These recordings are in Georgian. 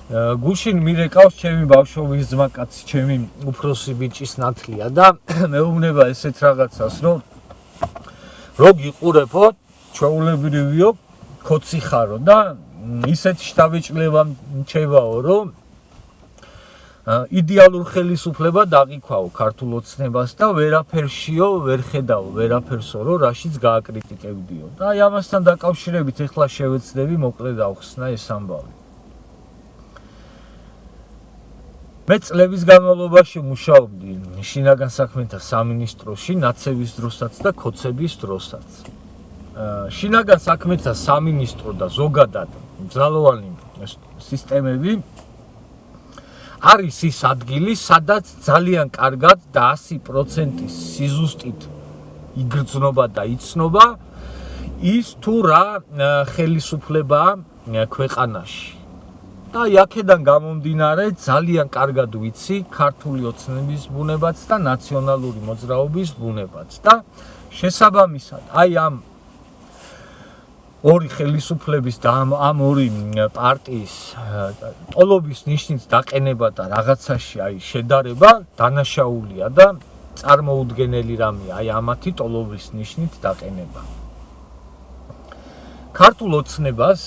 გუშინ მირეკავს ჩემი ბავშვობის ძმა კაცი, ჩემი უფროსი ბიჭის ნათლია და მეუბნება ესეთ რაღაცას, რომ რო გიყურებო, ჩვეულებრივიო, ქოცი ხარო და ისეთი შთაბეჭდილება მრჩევაო, რომ იდეალურ ხელისუფლება დაღიქვაო ქართულ ოცნებას და ვერაფერშიო ვერ ხედავ ვერაფერსო რომ რაშიც გააკრიტიკებდიო და აი ამასთან დაკავშირებით ეხლა შევეცდები მოკლედ ავხსნა ეს ამბავი. მე წლების განმავლობაში მუშაობდი შინაგან საქმეთა სამინისტროში ნაცების დროსაც და ქოცების დროსაც. შინაგან საქმეთა სამინისტრო და ზოგადად მძლავრი სისტემები არის ის ადგილი, სადაც ძალიან კარგად და 100% სიზუსტით იგრძნობა და იცნობა ის თუ რა ხელისუფლებაა ქვეყანაში. და აქედან გამომდინარე ძალიან კარგად ვიცი ქართული ოცნების ბუნებაც და ნაციონალური მოძრაობის ბუნებაც და შესაბამისად აი ამ ორი ხელისუფლების და ამ ორი პარტიის ტოლობის ნიშნით დაყენება და რაღაცაში აი შედარება დანაშაულია და წარმოუდგენელი რამეა აი ამათი ტოლობის ნიშნით დაყენება. ქართულ ოცნებას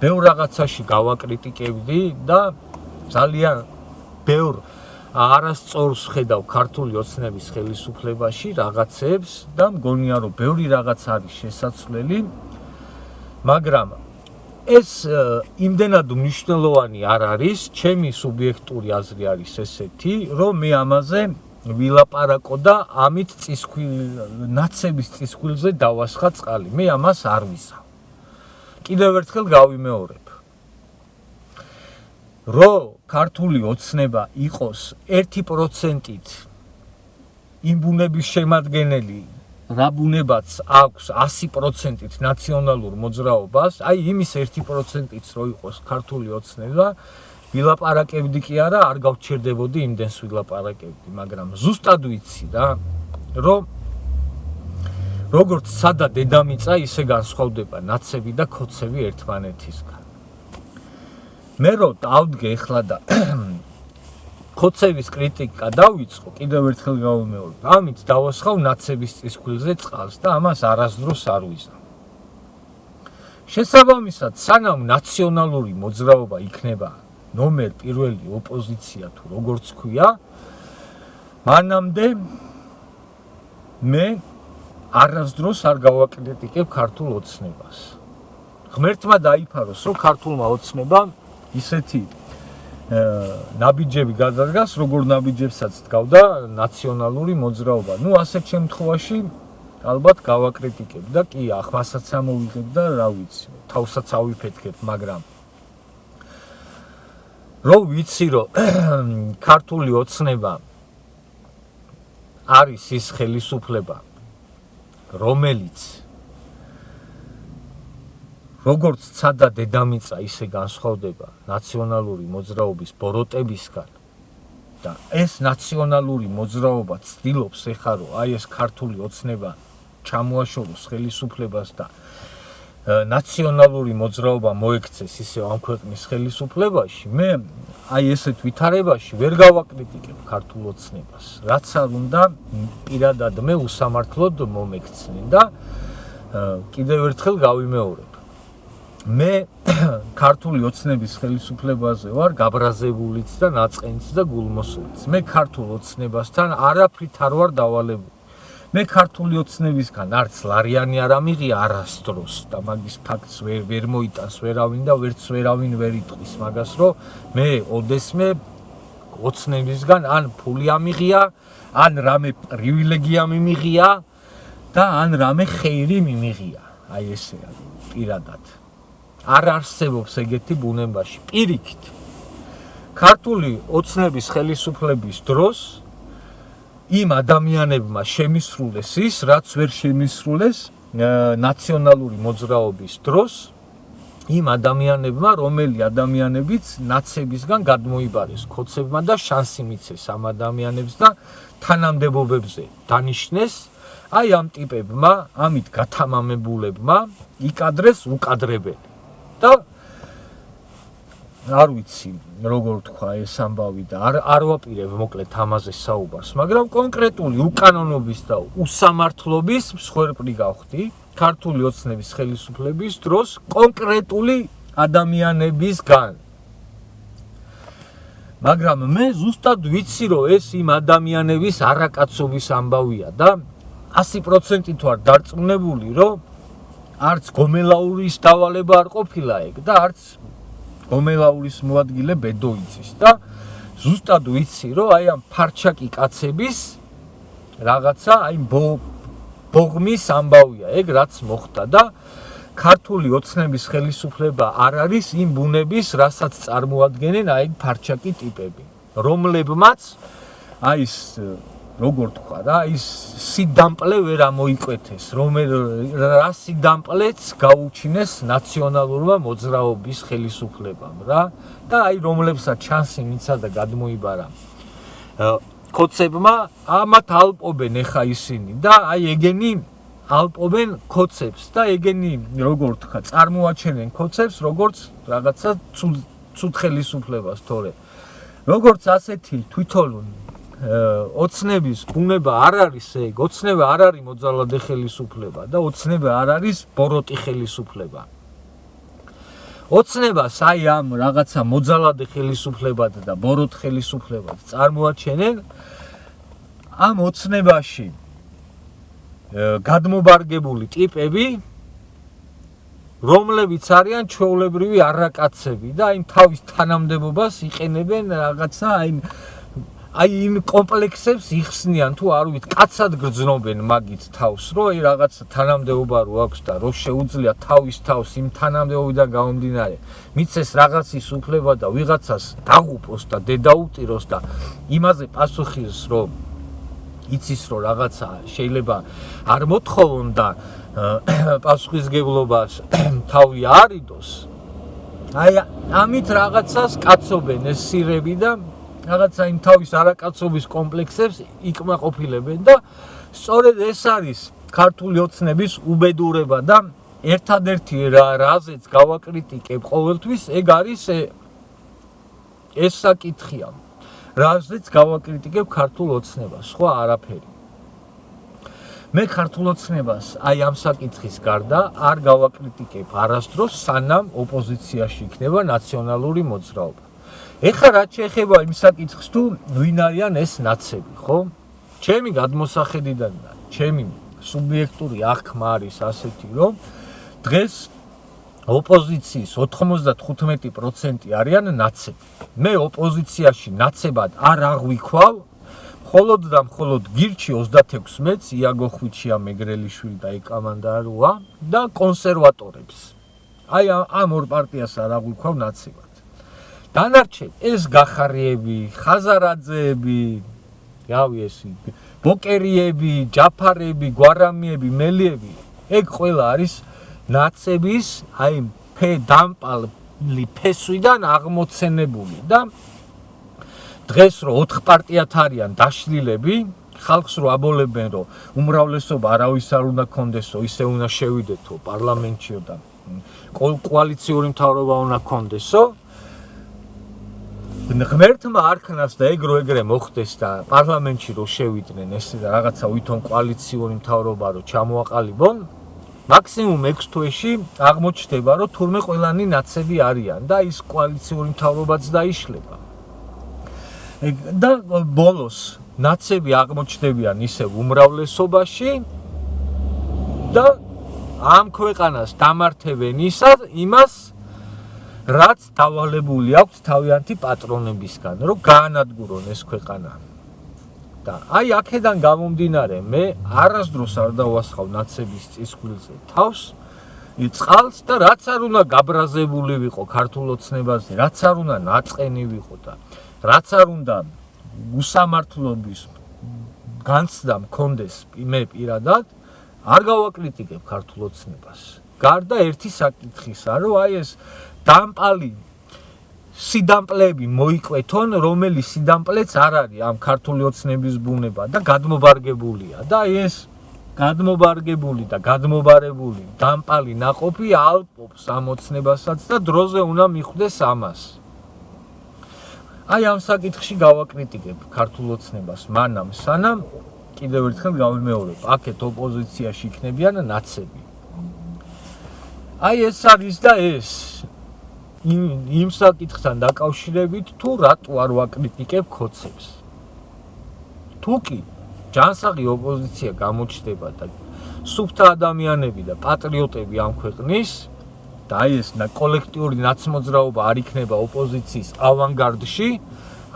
ბევრ რაღაცაში გავაკრიტიკებდი და ძალიან ბევრ არასწორს ხედავ ქართული ოცნების ხელისუფლებაში რაღაცებს და მგონია რომ ბევრი რაღაც არის შესაძლებელი. მაგრამ ეს იმდენად მნიშვნელოვანი არ არის, ჩემი სუბიექტური აზრი არის ესეთი, რომ მე ამაზე ვილაპარაკო და ამით ნაცების წისქვილზე დავასხა წყალი. მე ამას არ ვიზავ. კიდევ ერთხელ გავიმეორებ. რომ ქართული ოცნება იყოს 1%-ით იმ ბუნების შემადგენელი რა ბუნებაც აქვს 100%-ით ნაციონალურ მოძრაობას, აი იმის 1%-ით რო იყოს ქართული ოცნება, ვილაპარაკებდი კი არა, არ გავჩერდებოდი იმდენს ვილაპარაკებდი, მაგრამ ზუსტად ვიცი რა, რომ როგორც სადა დედამიწა, ისე განსხვავდება ნაცები და ქოცები ერთმანეთისგან. მე რო დავდგე ეხლა და ქოცების კრიტიკა დავიწყო, კიდევ ერთხელ გავიმეორებ. ამით დავასხავ ნაცების წისქვილზე წყალს და ამას არასდროს არ ვიზავ. შესაბამისად, სანამ ნაციონალური მოძრაობა იქნება ნომერ პირველი ოპოზიცია თუ როგორც ქვია, მანამდე მე არასდროს არ გავაკრიტიკებ ქართულ ოცნებას. ღმერთმა დაიფაროს, რომ ქართულმა ოცნებამ ისეთი ნაბიჯები გადადგას, როგორ ნაბიჯებსაც დგავდა ნაციონალური მოძრაობა. ნუ ასეთ შემთხვევაში ალბათ გავაკრიტიკებ და კი ახმასაც ამოვიღებ და რა ვიცი, თავსაც ავიფეთქებ, მაგრამ რო ვიცი, რომ ქართული ოცნება არის ის ხელისუფლება, რომელიც როგორც ცადა დედამიწა ისე განსხვავდება ნაციონალური მოძრაობის ბოროტებისგან და ეს ნაციონალური მოძრაობა ცდილობს ეხლა რომ აი ეს ქართული ოცნება ჩამოაშოროს ხელისუფლებას და ნაციონალური მოძრაობა მოექცეს ისე ამ ქვეყნის ხელისუფლებაში, მე აი ესეთ ვითარებაში ვერ გავაკრიტიკებ ქართულ ოცნებას, რაც არ უნდა პირადად მე უსამართლოდ მომექცნენ და კიდევ ერთხელ გავიმეორებ. მე ქართული ოცნების ხელისუფლებაზე ვარ გაბრაზებულიც და ნაწყენიც და გულმოსულიც. მე ქართულ ოცნებასთან არაფრით არ ვარ დავალებული. მე ქართული ოცნებისგან არც ლარიანი არ ამიღია არასდროს და მაგის ფაქტს ვერ მოიტანს ვერავინ და ვერც ვერავინ ვერ იტყვის მაგას, რომ მე ოდესმე ოცნებისგან ან ფული ამიღია, ან რამე პრივილეგია მიმიღია და ან რამე ხეირი მიმიღია. აი ესეა პირადად. არ არსებობს ეგეთი ბუნებაში. პირიქით, ქართული ოცნების ხელისუფლების დროს იმ ადამიანებმა შემისრულეს ის, რაც ვერ შემისრულეს ნაციონალური მოძრაობის დროს იმ ადამიანებმა, რომელი ადამიანებიც ნაცებისგან გადმოიბარეს ქოცებმა და შანსი მიცეს ამ ადამიანებს და თანამდებობებზე დანიშნეს, აი ამ ტიპებმა, ამით გათამამებულებმა იკადრეს უკადრებელი. და არ ვიცი როგორ თქვა ეს ამბავი და არ ვაპირებ მოკლედ ამაზე საუბარს, მაგრამ კონკრეტული უკანონობის და უსამართლობის მსხვერპლი გავხდი ქართული ოცნების ხელისუფლების დროს კონკრეტული ადამიანებისგან. მაგრამ მე ზუსტად ვიცი, რომ ეს იმ ადამიანების არაკაცობის ამბავია და 100%-ით ვარ დარწმუნებული, რომ არც გომელაურის დავალება არ ყოფილა ეგ და არც გომელაურის მოადგილე ბედოიცის და ზუსტად ვიცი, რომ აი ამ ფარჩაკი კაცების რაღაცა აი ბოღმის ამბავია ეგ რაც მოხდა და ქართული ოცნების ხელისუფლება არ არის იმ ბუნების, რასაც წარმოადგენენ აი ფარჩაკი ტიპები, რომლებმაც აი ეს როგორ თქვა რა, ის სიდამპლე ვერ ამოიკვეთეს, რა სიდამპლეც გაუჩინეს ნაციონალურმა მოძრაობის ხელისუფლებამ რა და აი რომლებსაც ჩანსი მიცა და გადმოიბარა ქოცებმა, ამათ ალპობენ ეხა ისინი და აი ეგენი ალპობენ ქოცებს და ეგენი როგორ თქვა წარმოაჩენენ ქოცებს როგორც რაღაცა ცუდ ხელისუფლებას თორე როგორც ასეთი თვითონ ოცნების ბუნება არ არის ეგ, ოცნება არ არის მოძალადე ხელისუფლება და ოცნება არ არის ბოროტი ხელისუფლება. ოცნებას აი ამ რაღაცა მოძალადე ხელისუფლებად და ბოროტ ხელისუფლებად წარმოაჩენენ ამ ოცნებაში გადმობარგებული ტიპები, რომლებიც არიან ჩვეულებრივი არაკაცები და აი თავის თანამდებობას იყენებენ რაღაცა აი იმ კომპლექსებს იხსნიან თუ არ ვიცი, კაცად გრძნობენ მაგით თავს, რომ აი რაღაცა თანამდებობა რო აქვს და რო შეუძლია თავის თავს იმ თანამდებობიდან გამომდინარე მიცეს რაღაცის უფლება და ვიღაცას დაღუპოს და დედაუტიროს და იმაზე პასუხის რომ იცის რომ რაღაცა შეიძლება არ მოთხოვონ და პასუხისგებლობას თავი არიდოს. აი ამით რაღაცას კაცობენ ეს სირები და რაღაცა იმ თავის არაკაცობის კომპლექსებს იკმაყოფილებენ და სწორედ ეს არის ქართული ოცნების უბედურება და ერთადერთი რაზეც გავაკრიტიკებ ყოველთვის ეგ არის ეს საკითხია, რაზეც გავაკრიტიკებ ქართულ ოცნებას, სხვა არაფერი. მე ქართულ ოცნებას აი ამ საკითხის გარდა არ გავაკრიტიკებ არასდროს, სანამ ოპოზიციაში იქნება ნაციონალური მოძრაობა. ეხლა რაც შეეხება იმ საკითხს თუ ვინ არიან ეს ნაცები, ხო? ჩემი გადმოსახედიდან და ჩემი სუბიექტური აღქმა არის ასეთი, რომ დღეს ოპოზიციის 95% არიან ნაცები. მე ოპოზიციაში ნაცებად არ აღვიქვავ, მხოლოდ და მხოლოდ გირჩი 26 მეც, იაგო ხვიჩია, მეგრელიშვილი და ეკამანდაროა და კონსერვატორებს. აი ამ ორ პარტიას არ აღვიქვავ ნაცებად. დანარჩენ ეს გახარიები, ხაზარაძეები, რავი ეს ბოკერიები, ჯაფარები, გვარამიები, მელიები, ეგ ყველა არის ნაცების აი დამპალი ფესვიდან აღმოცენებული და დღეს რო 4 პარტიათ არიან დაშლილები, ხალხს რო აბოლებენ რომ უმრავლესობა არავის არ უნდა კონდესო, ისე უნდა შევიდეთო პარლამენტშიო და კოალიციური მთავრობა უნდა კონდესო. ღმერთმა არქნავს და ეგრე მოხდეს და პარლამენტში რო შევიდნენ ეს რაღაცა ვითომ კოალიციური მთავრობა რო ჩამოაყალიბონ, მაქსიმუმ 6 თვეში აღმოჩნდება რომ თურმე ყველანი ნაცები არიან და ის კოალიციური მთავრობაც დაიშლება. და ბოლოს ნაცები აღმოჩნდებიან ისევ უმრავლესობაში და ამ ქვეყანას დამართებენ იმას რაც დავალებული აქვს თავიანთი პატრონებისგან, რომ გაანადგურონ ეს ქვეყანა. და აი აქედან გამომდინარე მე არასდროს არ დავასხავ ნაცების წისქვილზე თავს, წყალს და რაც არ უნდა გაბრაზებული ვიყო ქართულ ოცნებაზე, რაც არ უნდა ნაწყენი ვიყო და რაც არ უნდა უსამართლობის განცდა მქონდეს მე პირადად, არ გავაკრიტიკებ ქართულ ოცნებას. გარდა ერთი საკითხისა, რომ აი ეს დამპალი სიდამპლეები მოიკვეთონ, რომელი სიდამპლეც არ არის ამ ქართული ოცნების ბუნება და გადმობარგებულია და ეს გადმობარგებული და გადმობარებული დამპალი ნაყოფი ალპობს ამ ოცნებასაც და დროზე უნდა მიხვდეს ამას. აი ამ საკითხში გავაკრიტიკებ ქართულ ოცნებას, მანამ სანამ კიდევ ერთხელ გავიმეორებ, აქეთ ოპოზიციაში იქნებიან ნაცები. აი ეს არის და ეს იმ საკითხთან დაკავშირებით თუ რატო არ ვაკრიტიკებ ხოცებს. თუ კი ჯანსაღი ოპოზიცია გამოჩნდება და სუფთა ადამიანები და პატრიოტები ამ ქვეყნის და აი ეს კოლექტიური ნაცმოძრაობა არ იქნება ოპოზიციის ავანგარდში,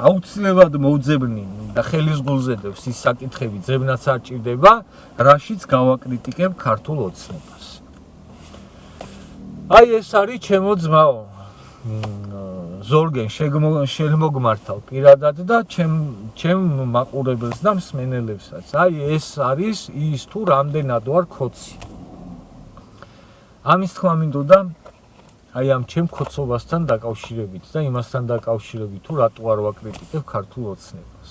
აუცილებლად მოუძებნი და ხელისგულზედებს ის საკითხები ძებნაც არ ჭირდება, რაშიც გავაკრიტიკებ ქართულ ოცნებას. აი ეს არის ჩემო ძმაო. ზორგენ შემოგმართავ პირადად და ჩემ მაყურებელს და მსმენელებსაც. აი ეს არის ის თუ რამდენად ვარ ხოცი. ამის თქმა მინდოდა აი ამ ჩემ ხოცობასთან დაკავშირებით და იმასთან დაკავშირებით თუ რატო არ ვაკრიტიკებ ქართულ ოცნებას.